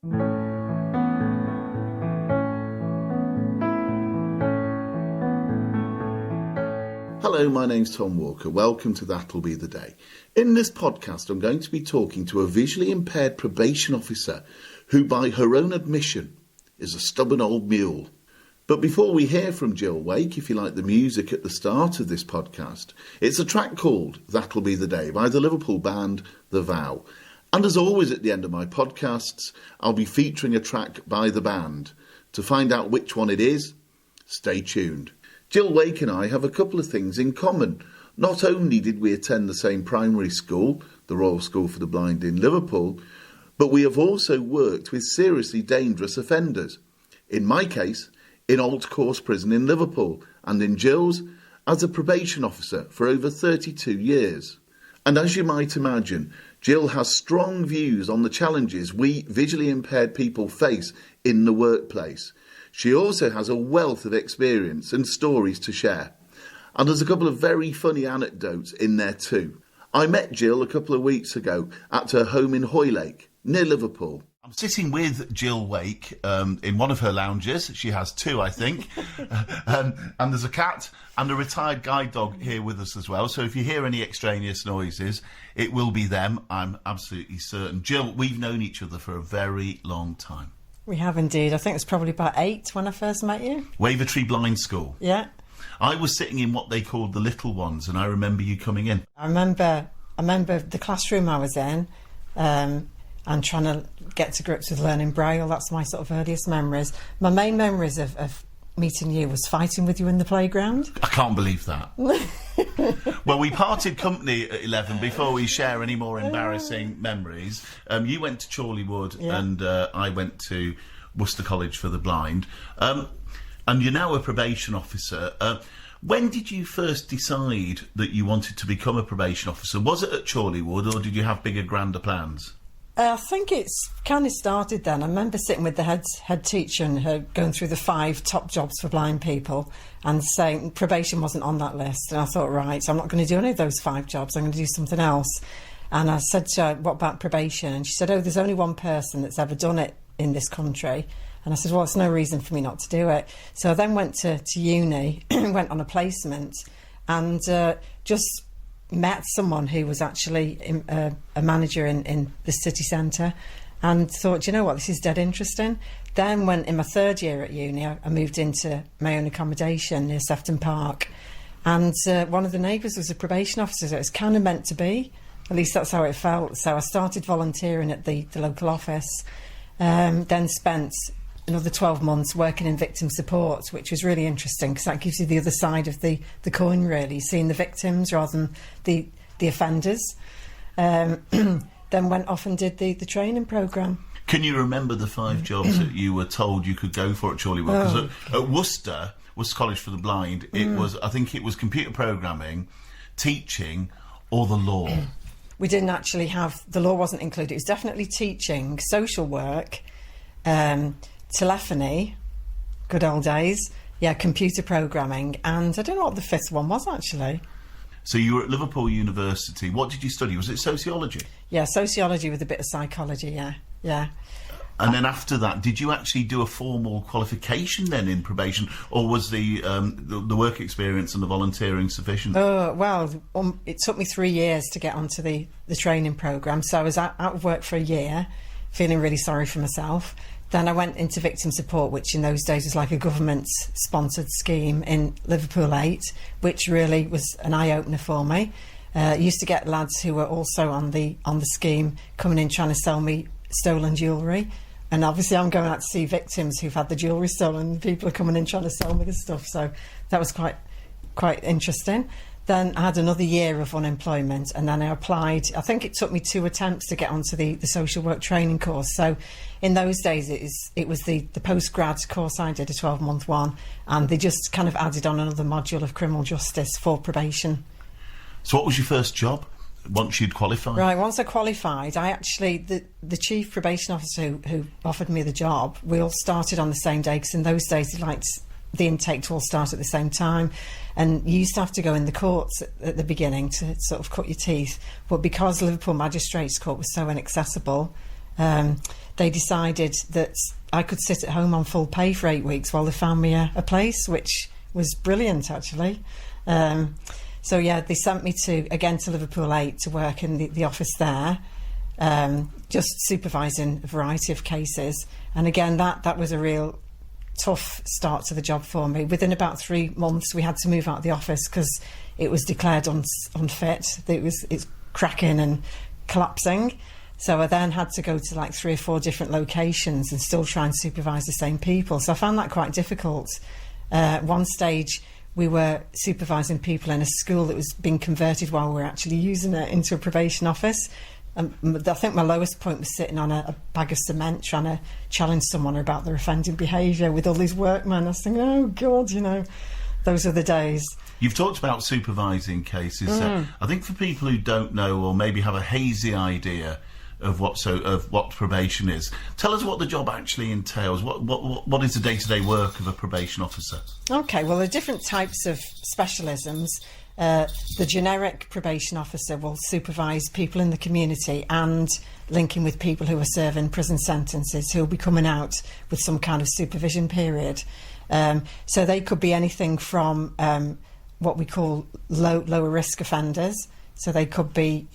Hello, my name's Tom Walker. Welcome to That'll Be the Day. In this podcast, I'm going to be talking to a visually impaired probation officer who, by her own admission, is a stubborn old mule. But before we hear from Gill Wake, if you like the music at the start of this podcast, it's a track called That'll Be the Day by the Liverpool band The Vow. And as always at the end of my podcasts, I'll be featuring a track by the band. To find out which one it is, stay tuned. Gill Wake and I have a couple of things in common. Not only did we attend the same primary school, the Royal School for the Blind in Liverpool, but we have also worked with seriously dangerous offenders. In my case, in Old Course Prison in Liverpool, and in Gill's, as a probation officer for over 32 years. And as you might imagine, Gill has strong views on the challenges we visually impaired people face in the workplace. She also has a wealth of experience and stories to share. And there's a couple of very funny anecdotes in there too. I met Gill a couple of weeks ago at her home in Hoylake, near Liverpool. I'm sitting with Gill Wake in one of her lounges. She has two, I think. And there's a cat and a retired guide dog here with us as well. So if you hear any extraneous noises, it will be them, I'm absolutely certain. Gill, we've known each other for a very long time. We have indeed. I think it was probably about 8 when I first met you. Wavertree Blind School. Yeah. I was sitting in what they called the little ones, and I remember you coming in. I remember the classroom I was in, and trying to get to grips with learning Braille. That's my sort of earliest memories. My main memories of meeting you was fighting with you in the playground. I can't believe that. Well, we parted company at 11 before we share any more embarrassing memories. You went to Chorleywood, yeah, and I went to Worcester College for the Blind. And you're now a probation officer. When did you first decide that you wanted to become a probation officer? Was it at Chorleywood, or did you have bigger, grander plans? I think it's kind of started then. I remember sitting with the head teacher and her going through the 5 top jobs for blind people and saying probation wasn't on that list. And I thought, right, so I'm not going to do any of those 5 jobs. I'm going to do something else. And I said to her, what about probation? And she said, oh, there's only one person that's ever done it in this country. And I said, well, it's no reason for me not to do it. So I then went to uni, went on a placement, and just met someone who was actually a manager in the city centre, and thought, you know what, this is dead interesting. Then when in my 3rd year at uni, I moved into my own accommodation near Sefton Park, and one of the neighbours was a probation officer, so it was kind of meant to be. At least that's how it felt. So I started volunteering at the local office, then spent another 12 months working in victim support, which was really interesting because that gives you the other side of the coin, really, seeing the victims rather than the offenders. Then went off and did the training programme. Can you remember the 5 jobs that you were told you could go for at Chorleywood? Because at Worcester College for the Blind, I think it was computer programming, teaching, or the law. We didn't actually have, the law wasn't included. It was definitely teaching, social work, telephony, good old days, yeah, computer programming, and I don't know what the 5th one was actually. So you were at Liverpool University. What did you study? Was it sociology? Yeah, sociology with a bit of psychology, yeah. And then after that, did you actually do a formal qualification then in probation, or was the work experience and the volunteering sufficient? Well, it took me 3 years to get onto the training programme, so I was out of work for a year, feeling really sorry for myself. Then I went into victim support, which in those days was like a government-sponsored scheme in Liverpool 8, which really was an eye-opener for me. I used to get lads who were also on the scheme coming in trying to sell me stolen jewellery. And obviously I'm going out to see victims who've had the jewellery stolen. People are coming in trying to sell me the stuff. So that was quite interesting. Then I had another year of unemployment, and then I applied. I think it took me 2 attempts to get onto the social work training course. So in those days it was the post-grad course I did, a 12-month one, and they just kind of added on another module of criminal justice for probation. So what was your first job once you'd qualified? Right, once I qualified, I actually, the chief probation officer who offered me the job, we all started on the same day, because in those days he liked the intake to all start at the same time, and you used to have to go in the courts at the beginning to sort of cut your teeth. But because Liverpool Magistrates Court was so inaccessible, they decided that I could sit at home on full pay for 8 weeks while they found me a place, which was brilliant, actually. So yeah, they sent me to Liverpool 8 to work in the office there, just supervising a variety of cases. And again, that was a real tough start to the job for me. Within about 3 months, we had to move out of the office because it was declared unfit. It's cracking and collapsing. So I then had to go to like 3 or 4 different locations and still try and supervise the same people. So I found that quite difficult. One stage, we were supervising people in a school that was being converted while we were actually using it into a probation office. I think my lowest point was sitting on a bag of cement trying to challenge someone about their offending behaviour with all these workmen. I was thinking, oh God, those are the days. You've talked about supervising cases. I think for people who don't know or maybe have a hazy idea of what probation is, tell us what the job actually entails. What is the day-to-day work of a probation officer? Okay, well, there are different types of specialisms. The generic probation officer will supervise people in the community and linking with people who are serving prison sentences who will be coming out with some kind of supervision period. So they could be anything from what we call lower risk offenders. So they could be,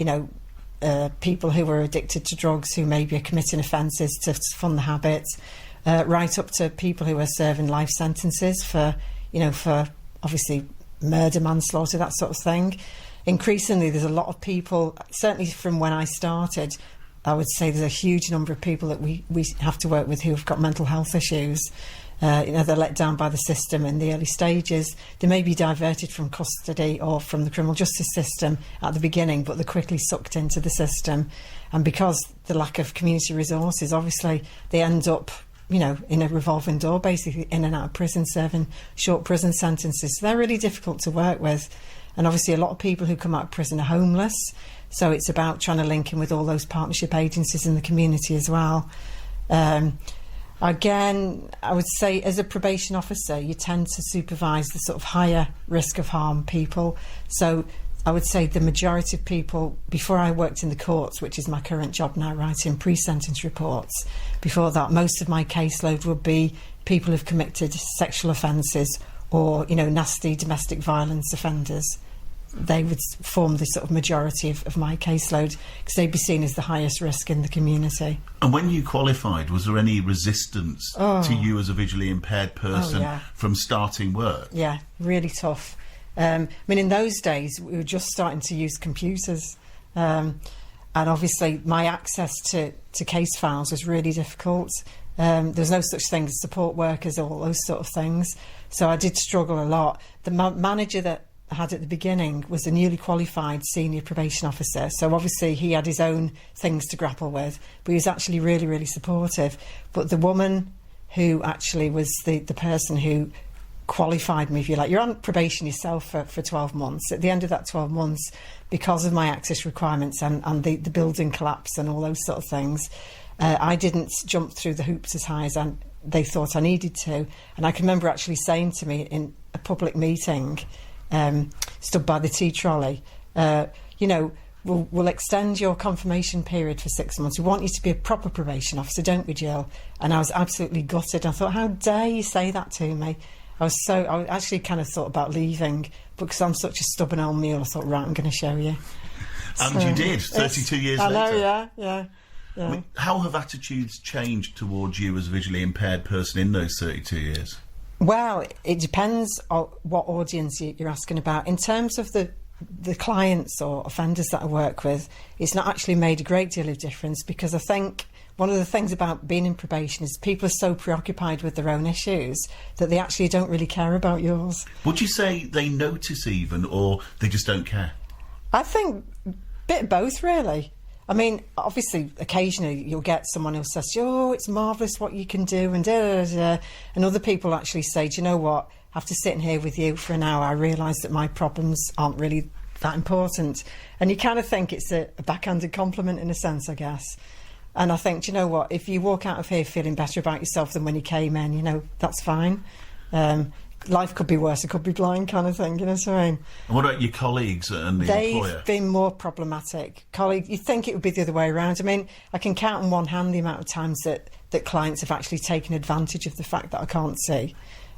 people who are addicted to drugs who maybe are committing offences to fund the habit, right up to people who are serving life sentences for obviously murder, manslaughter, that sort of thing. Increasingly, there's a lot of people, certainly from when I started, I would say there's a huge number of people that we have to work with who have got mental health issues. They're let down by the system in the early stages. They may be diverted from custody or from the criminal justice system at the beginning, but they're quickly sucked into the system. And because the lack of community resources, obviously, they end up in a revolving door, basically in and out of prison, serving short prison sentences. So they're really difficult to work with. And obviously a lot of people who come out of prison are homeless. So it's about trying to link in with all those partnership agencies in the community as well. Again, I would say as a probation officer, you tend to supervise the sort of higher risk of harm people. So I would say the majority of people, before I worked in the courts, which is my current job now, writing pre-sentence reports, before that, most of my caseload would be people who've committed sexual offences or, nasty domestic violence offenders. They would form the sort of majority of my caseload because they'd be seen as the highest risk in the community. And when you qualified, was there any resistance to you as a visually impaired person from starting work? Yeah, really tough. In those days, we were just starting to use computers. And obviously, my access to case files was really difficult. There's no such thing as support workers, all those sort of things. So I did struggle a lot. The manager that I had at the beginning was a newly qualified senior probation officer. So obviously, he had his own things to grapple with, but he was actually really, really supportive. But the woman who actually was the person who qualified me, if you like, you're on probation yourself for 12 months. At the end of that 12 months, because of my access requirements and the building collapse and all those sort of things, I didn't jump through the hoops as high as they thought I needed to. And I can remember actually saying to me in a public meeting, stood by the tea trolley, we'll extend your confirmation period for 6 months. We want you to be a proper probation officer, don't we, Jill? And I was absolutely gutted. I thought, how dare you say that to me? I actually kind of thought about leaving, because I'm such a stubborn old mule. I thought, right, I'm going to show you. And you did, 32 years later. I know, yeah. I mean, how have attitudes changed towards you as a visually impaired person in those 32 years? Well, it depends on what audience you're asking about. In terms of the clients or offenders that I work with, it's not actually made a great deal of difference, because I think one of the things about being in probation is people are so preoccupied with their own issues that they actually don't really care about yours. Would you say they notice even, or they just don't care? I think a bit of both, really. I mean, obviously, occasionally you'll get someone who says, oh, it's marvellous what you can do, and and other people actually say, do you know what, after sitting here with you for an hour, I realise that my problems aren't really that important. And you kind of think it's a backhanded compliment in a sense, I guess. And I think, do you know what, if you walk out of here feeling better about yourself than when you came in, that's fine. life could be worse, it could be blind kind of thing, you know what I mean? And what about your colleagues and the employer? They've been more problematic. You'd think it would be the other way around. I mean, I can count on one hand the amount of times that clients have actually taken advantage of the fact that I can't see.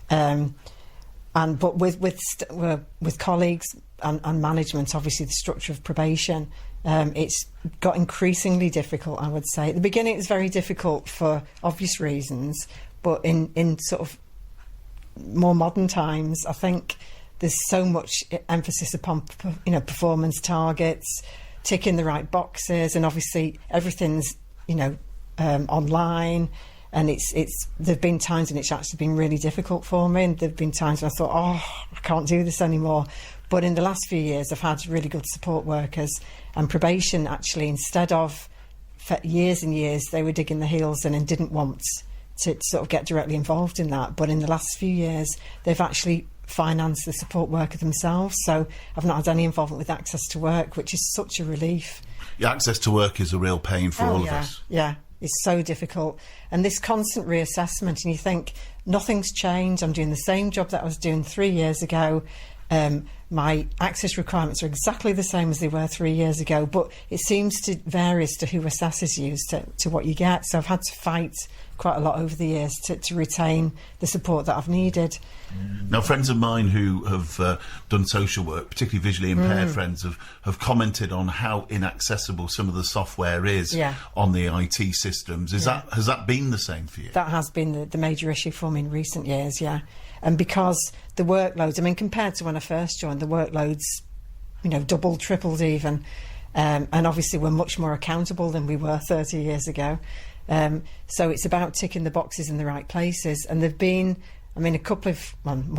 But with colleagues and management, obviously the structure of probation, it's got increasingly difficult, I would say. At the beginning it was very difficult for obvious reasons, but in sort of more modern times, I think there's so much emphasis upon performance targets, ticking the right boxes, and obviously everything's online. And there've been times when it's actually been really difficult for me, and there've been times when I thought, I can't do this anymore. But in the last few years, I've had really good support workers, and probation actually, instead of for years and years, they were digging their heels in and didn't want to sort of get directly involved in that. But in the last few years, they've actually financed the support worker themselves. So I've not had any involvement with access to work, which is such a relief. Yeah, access to work is a real pain for all of us. Yeah. It's so difficult. And this constant reassessment, and you think, nothing's changed. I'm doing the same job that I was doing 3 years ago. My access requirements are exactly the same as they were 3 years ago, but it seems to vary as to who assesses you to what you get. So I've had to fight quite a lot over the years to retain the support that I've needed. Now, friends of mine who have done social work, particularly visually impaired friends, have commented on how inaccessible some of the software is on the IT systems. Has that been the same for you? That has been the major issue for me in recent years, yeah. And because the workloads, I mean, compared to when I first joined, the workloads, doubled, tripled even. And obviously we're much more accountable than we were 30 years ago. So it's about ticking the boxes in the right places. And there've been, more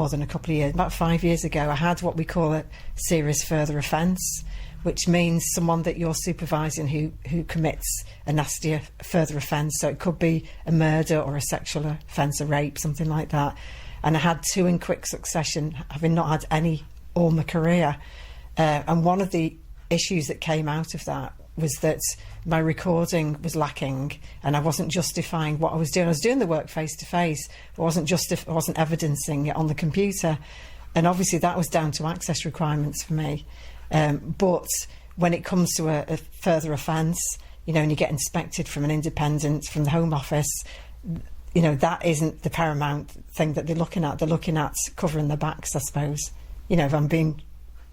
than a couple of years, about 5 years ago, I had what we call a serious further offence, which means someone that you're supervising who commits a nastier further offence. So it could be a murder or a sexual offence, a rape, something like that. And I had 2 in quick succession, having not had any all my career. And one of the issues that came out of that was that my recording was lacking, and I wasn't justifying what I was doing. I was doing the work face to face, but I wasn't evidencing it on the computer. And obviously that was down to access requirements for me. But when it comes to a further offence, and you get inspected from an independent, from the Home Office, that isn't the paramount thing that they're looking at. They're looking at covering their backs, I suppose, if I'm being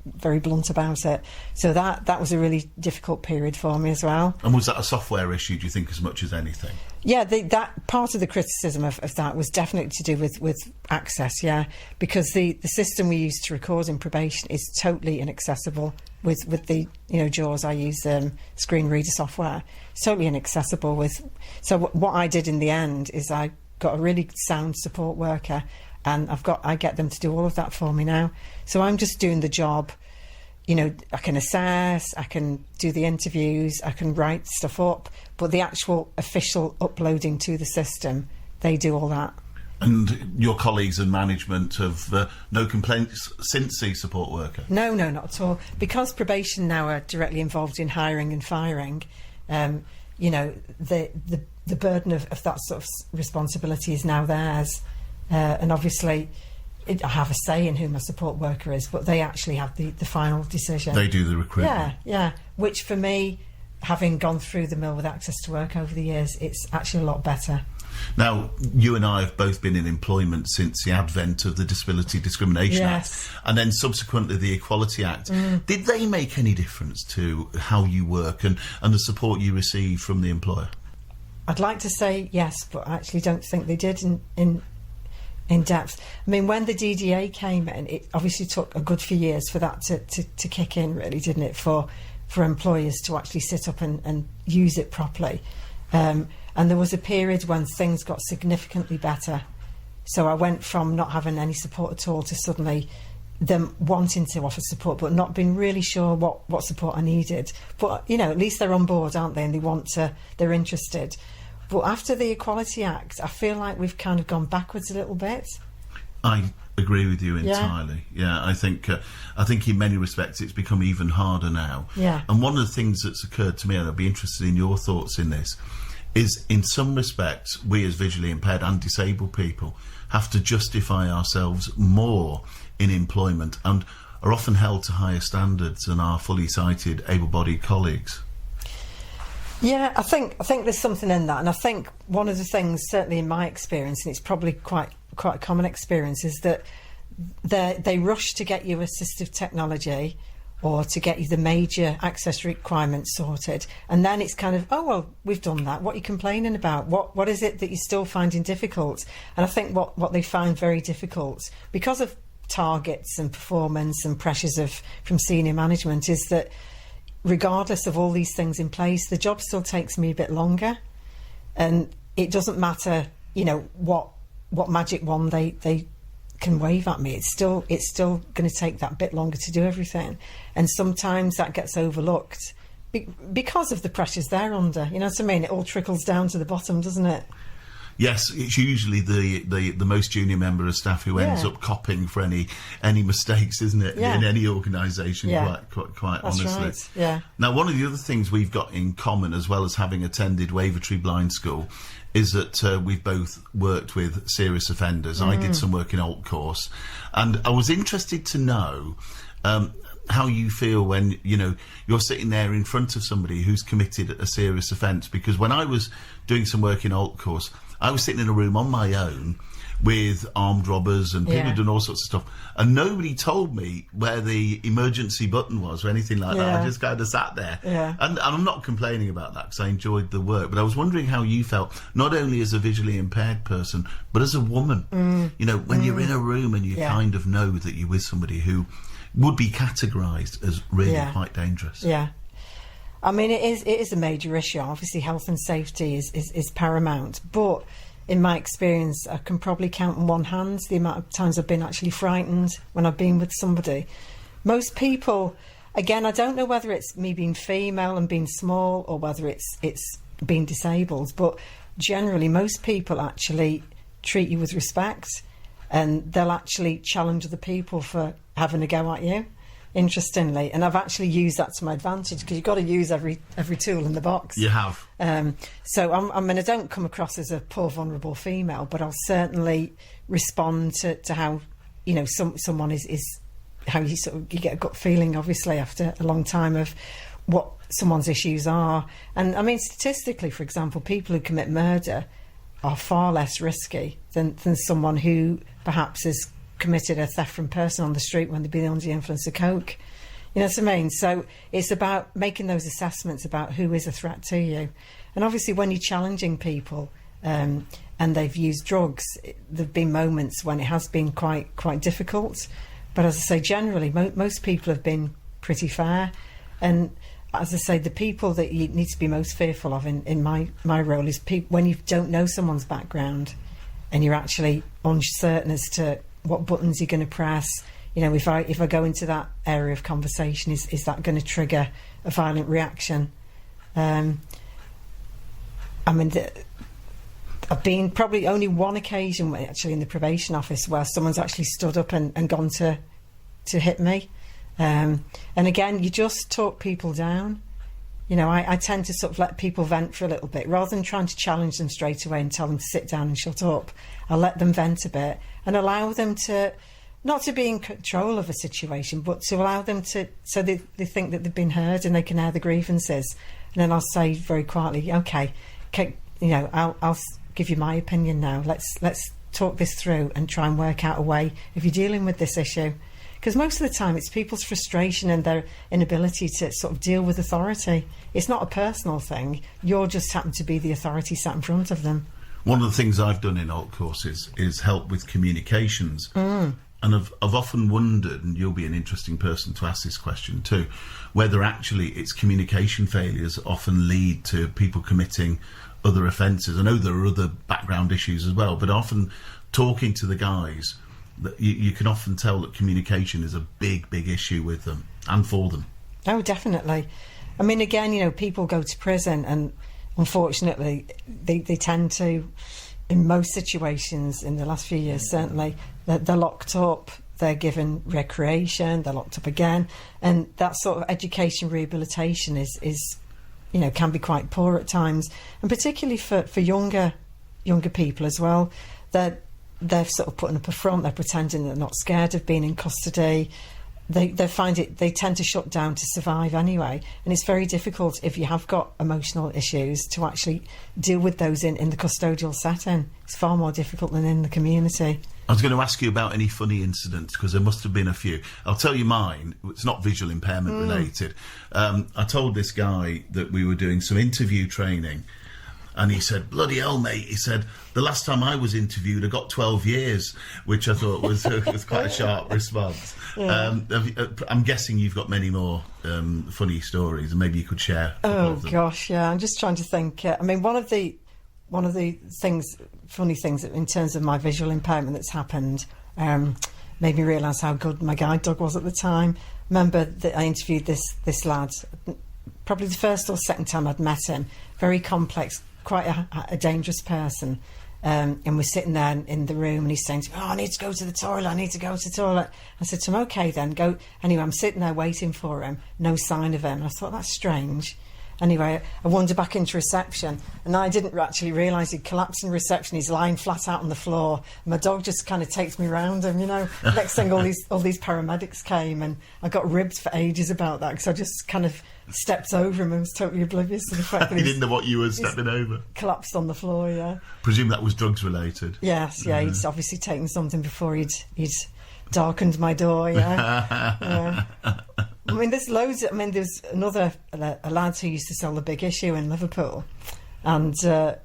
very blunt about it. So that was a really difficult period for me as well. And was that a software issue, do you think, as much as anything? Yeah, that part of the criticism of that was definitely to do with access, yeah, because the system we use to record in probation is totally inaccessible with the JAWS. I use screen reader software. It's totally inaccessible. So what I did in the end is I got a really sound support worker, and I get them to do all of that for me now. So I'm just doing the job. I can assess, I can do the interviews, I can write stuff up, but the actual official uploading to the system, they do all that. And your colleagues and management have no complaints since the support worker? No, not at all. Because probation now are directly involved in hiring and firing, the burden of that sort of responsibility is now theirs. And obviously I have a say in who my support worker is, but they actually have the final decision. They do the recruitment. Yeah. Which for me, having gone through the mill with access to work over the years, it's actually a lot better. Now, you and I have both been in employment since the advent of the Disability Discrimination Act, and then subsequently the Equality Act. Did they make any difference to how you work and the support you receive from the employer? I'd like to say yes, but I actually don't think they did in depth. I mean, when the DDA came in, it obviously took a good few years for that to kick in, really, didn't it, for employers to actually sit up and use it properly. And there was a period when things got significantly better. So I went from not having any support at all to suddenly them wanting to offer support, but not being really sure what support I needed. But, at least they're on board, aren't they? And they're interested. But after the Equality Act, I feel like we've kind of gone backwards a little bit. I agree with you entirely. Yeah, I think in many respects it's become even harder now. Yeah. And one of the things that's occurred to me, and I'd be interested in your thoughts in this, is in some respects we as visually impaired and disabled people have to justify ourselves more in employment and are often held to higher standards than our fully sighted, able-bodied colleagues. Yeah, I think there's something in that, and I think one of the things, certainly in my experience, and it's probably quite a common experience, is that they rush to get you assistive technology or to get you the major access requirements sorted, and then it's kind of, oh well, we've done that, what are you complaining about, what is it that you're still finding difficult? And I think what they find very difficult, because of targets and performance and pressures from senior management, is that regardless of all these things in place, the job still takes me a bit longer, and it doesn't matter, what magic wand they can wave at me. It's still going to take that bit longer to do everything, and sometimes that gets overlooked because of the pressures they're under. You know what I mean? It all trickles down to the bottom, doesn't it? Yes, it's usually the most junior member of staff who ends up copping for any mistakes, isn't it? In any organisation, quite That's honestly. Right. Yeah. Now, one of the other things we've got in common, as well as having attended Wavertree Blind School, is that we've both worked with serious offenders. I did some work in Alt Course, and I was interested to know how you feel when you're sitting there in front of somebody who's committed a serious offence. Because when I was doing some work in Alt Course, I was sitting in a room on my own with armed robbers and people who'd done all sorts of stuff, and nobody told me where the emergency button was or anything like that. I just kind of sat there, and I'm not complaining about that because I enjoyed the work, but I was wondering how you felt, not only as a visually impaired person but as a woman. When you're in a room and you kind of know that you're with somebody who would be categorised as really quite dangerous. I mean, it is a major issue. Obviously, health and safety is paramount. But in my experience, I can probably count on one hand the amount of times I've been actually frightened when I've been with somebody. Most people, again, I don't know whether it's me being female and being small or whether it's being disabled, but generally most people actually treat you with respect, and they'll actually challenge other people for having a go at you, interestingly. And I've actually used that to my advantage, because you've got to use every tool in the box. You have. So I don't come across as a poor vulnerable female, but I'll certainly respond to how someone is how you get a gut feeling, obviously, after a long time, of what someone's issues are. And I mean, statistically, for example, people who commit murder are far less risky than someone who perhaps has committed a theft from person on the street when they've been under the influence of coke. You know what I mean? So it's about making those assessments about who is a threat to you. And obviously when you're challenging people and they've used drugs, there've been moments when it has been quite difficult. But as I say, generally most people have been pretty fair. And as I say, the people that you need to be most fearful of in my role is when you don't know someone's background and you're actually uncertain as to what buttons you're going to press. If I go into that area of conversation, is that going to trigger a violent reaction? I mean, I've been probably only one occasion actually in the probation office where someone's actually stood up and gone to hit me. And again, you just talk people down. I tend to sort of let people vent for a little bit rather than trying to challenge them straight away and tell them to sit down and shut up. I'll let them vent a bit and allow them to, not to be in control of a situation, but to allow them to, so they think that they've been heard and they can air the grievances. And then I'll say very quietly, okay, I'll give you my opinion now. Let's talk this through and try and work out a way if you're dealing with this issue. Because most of the time it's people's frustration and their inability to sort of deal with authority. It's not a personal thing. You're just happen to be the authority sat in front of them. One of the things I've done in Alt Courses is help with communications. And I've often wondered, and you'll be an interesting person to ask this question too, whether actually it's communication failures often lead to people committing other offences. I know there are other background issues as well, but often talking to the guys, that you can often tell that communication is a big issue with them and for them. Oh, definitely. I mean, again, people go to prison and unfortunately they tend to, in most situations in the last few years certainly, they're locked up, they're given recreation, they're locked up again, and that sort of education rehabilitation is can be quite poor at times, and particularly for younger people as well. They're sort of putting up a front. They're pretending they're not scared of being in custody. They tend to shut down to survive anyway, and it's very difficult if you have got emotional issues to actually deal with those in the custodial setting. It's far more difficult than in the community. I was going to ask you about any funny incidents, because there must have been a few. I'll tell you mine. It's not visual impairment related. I told this guy that we were doing some interview training, and he said, "Bloody hell, mate," he said, "the last time I was interviewed, I got 12 years, which I thought was quite a sharp response. Yeah. I'm guessing you've got many more funny stories, and maybe you could share a couple of them. Gosh, yeah. I'm just trying to think. I mean, one of the funny things in terms of my visual impairment that's happened, made me realise how good my guide dog was at the time. Remember that I interviewed this lad, probably the first or second time I'd met him. Very complex, quite a dangerous person. And we're sitting there in the room, and he's saying to me, "Oh, I need to go to the toilet, I need to go to the toilet." I said to him, "OK then, go." Anyway, I'm sitting there waiting for him, no sign of him. And I thought, that's strange. Anyway, I wandered back into reception, and I didn't actually realise he'd collapsed in reception. He's lying flat out on the floor. My dog just kind of takes me round him, Next thing, all these paramedics came, and I got ribbed for ages about that, because I just kind of stepped over him and was totally oblivious to the fact that he didn't know what you were stepping over. Collapsed on the floor, yeah. Presume that was drugs related. Yes, yeah. He'd obviously taken something before he'd darkened my door, yeah. Yeah. I mean, there's loads. There's another a lad who used to sell the Big Issue in Liverpool, and I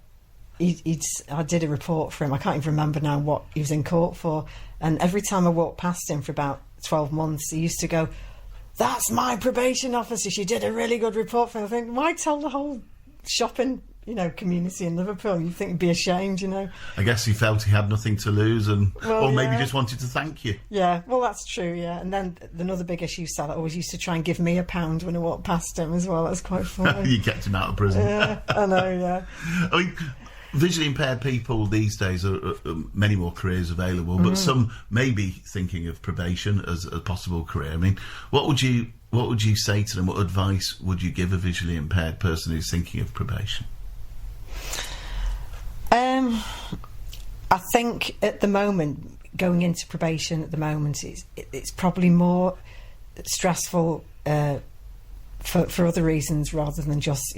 did a report for him. I can't even remember now what he was in court for. And every time I walked past him for about 12 months, he used to go, "That's my probation officer. She did a really good report for me." I think, why tell the whole shopping community in Liverpool? You'd think he'd be ashamed, I guess he felt he had nothing to lose, or maybe just wanted to thank you. Yeah, well, that's true, yeah. And then another Big Issue seller always used to try and give me £1 when I walked past him as well. That's quite funny. You kept him out of prison. Yeah, I know, yeah. I mean, visually impaired people these days are many more careers available, but some may be thinking of probation as a possible career. I mean, what would you say to them? What advice would you give a visually impaired person who's thinking of probation? I think at the moment, going into probation at the moment, it's probably more stressful for other reasons rather than just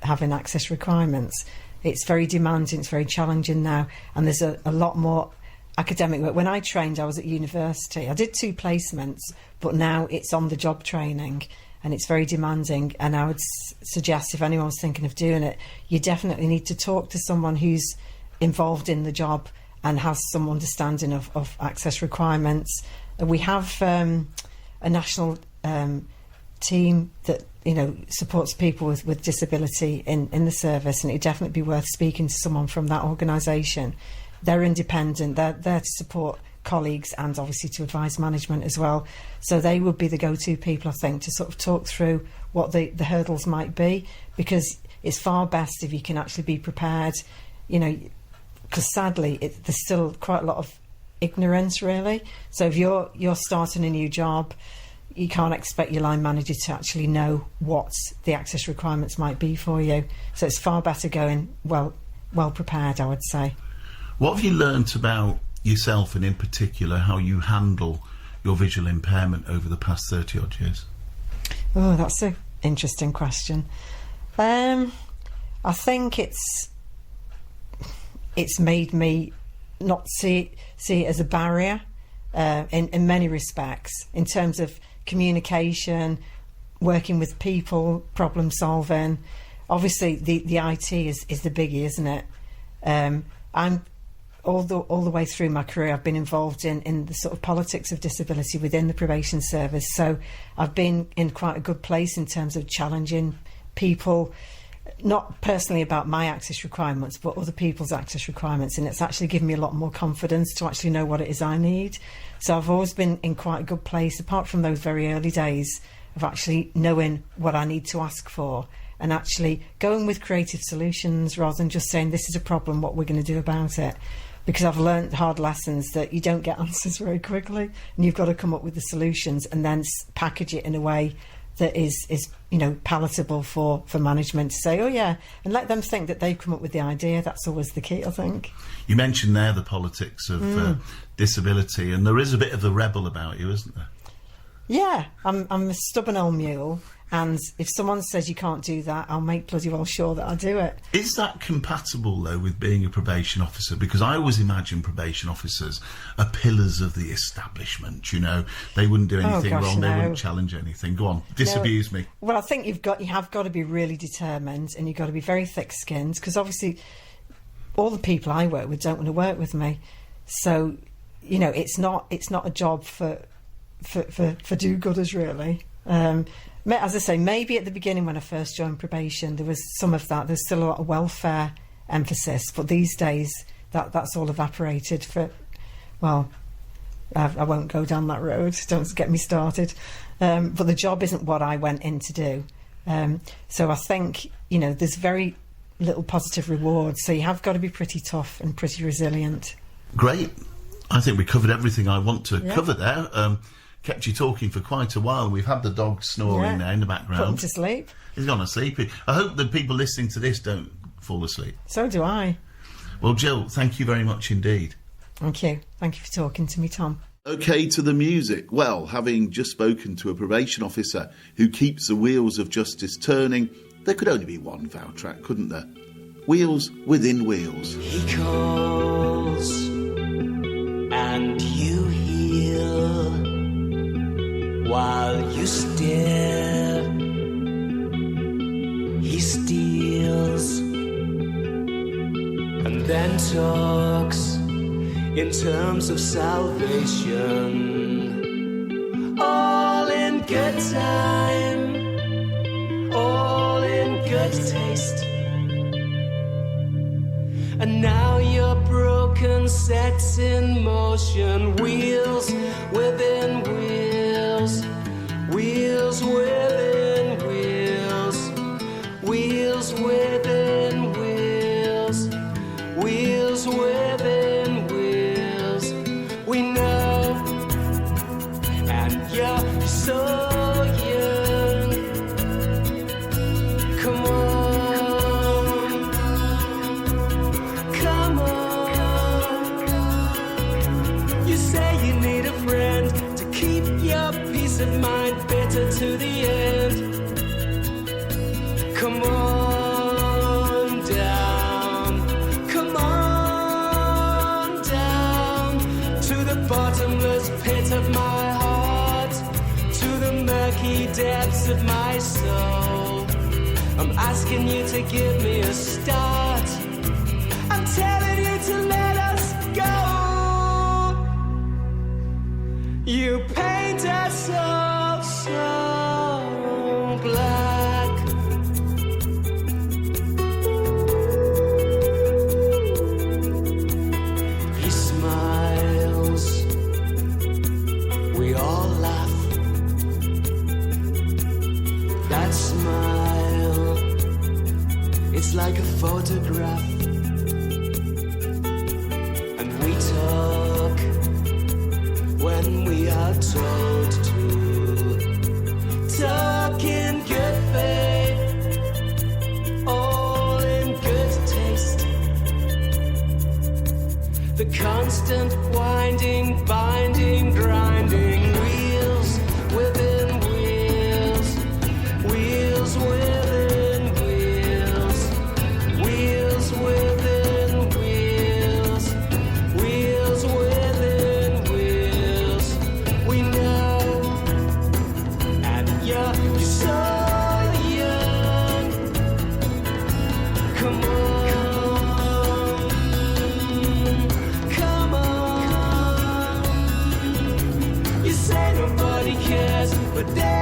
having access requirements. It's very demanding, it's very challenging now, and there's a lot more academic work. When I trained, I was at university. I did 2 placements, but now it's on the job training, and it's very demanding. And I would suggest, if anyone's thinking of doing it, you definitely need to talk to someone who's involved in the job and has some understanding of access requirements. We have a national team that supports people with disability in the service, and it'd definitely be worth speaking to someone from that organisation. They're independent, they're there to support colleagues and obviously to advise management as well. So they would be the go-to people, I think, to sort of talk through what the hurdles might be, because it's far best if you can actually be prepared, because sadly there's still quite a lot of ignorance, really. So if you're starting a new job, you can't expect your line manager to actually know what the access requirements might be for you. So it's far better going well prepared, I would say. What have you learnt about yourself, and in particular how you handle your visual impairment over the past 30 odd years? Oh, that's an interesting question. I think it's made me not see it as a barrier in many respects, in terms of communication, working with people, problem solving. Obviously the IT is the biggie, isn't it? I'm all the way through my career, I've been involved in the sort of politics of disability within the probation service, so I've been in quite a good place in terms of challenging people, not personally about my access requirements, but other people's access requirements, and it's actually given me a lot more confidence to actually know what it is I need. So I've always been in quite a good place, apart from those very early days of actually knowing what I need to ask for, and actually going with creative solutions rather than just saying, this is a problem, what we're going to do about it. Because I've learned hard lessons that you don't get answers very quickly, and you've got to come up with the solutions and then package it in a way that is palatable for management to say, oh yeah, and let them think that they've come up with the idea. That's always the key, I think. You mentioned there the politics of disability, and there is a bit of a rebel about you, isn't there? Yeah, I'm a stubborn old mule, and if someone says you can't do that, I'll make bloody well sure that I do it. Is that compatible, though, with being a probation officer? Because I always imagine probation officers are pillars of the establishment, They wouldn't do anything wrong, they wouldn't challenge anything. Go on, disabuse me. Well, I think you have got to be really determined, and you've got to be very thick-skinned, because obviously all the people I work with don't want to work with me. So, it's not a job for do-gooders, really. As I say, maybe at the beginning when I first joined probation, there was some of that. There's still a lot of welfare emphasis, but these days that's all evaporated. I won't go down that road. Don't get me started. But the job isn't what I went in to do. So I think there's very little positive reward. So you have got to be pretty tough and pretty resilient. Great. I think we covered everything I want to cover there. Kept you talking for quite a while. We've had the dog snoring there in the background. Put him to sleep. He's gone to sleep. I hope the people listening to this don't fall asleep. So do I. Well, Gill, thank you very much indeed. Thank you. Thank you for talking to me, Tom. OK, to the music. Well, having just spoken to a probation officer who keeps the wheels of justice turning, there could only be one vow track, couldn't there? Wheels within wheels. He calls and you hear while you stare. He steals and then talks in terms of salvation. All in good time, all in good taste. And now your broken sets in motion. Wheels within wheels, wheels within wheels, wheels within wheels, wheels within wheels. We know, and you're so young. Come on, come on. You say you need a friend to keep your peace of mind better to the end. Come on down, come on down to the bottomless pit of my heart, to the murky depths of my soul. I'm asking you to give me a start. I'm telling you to let us go. You paint us all so black. He smiles, we all laugh. That smile, it's like a photograph. And we talk when we are told to. Talk in good faith, all in good taste. The constant winding, binding, grinding, wheels within wheels, wheels within wheels, wheels within wheels, wheels within wheels. We know, and you're so young. Come on, come on. You say nobody cares, but they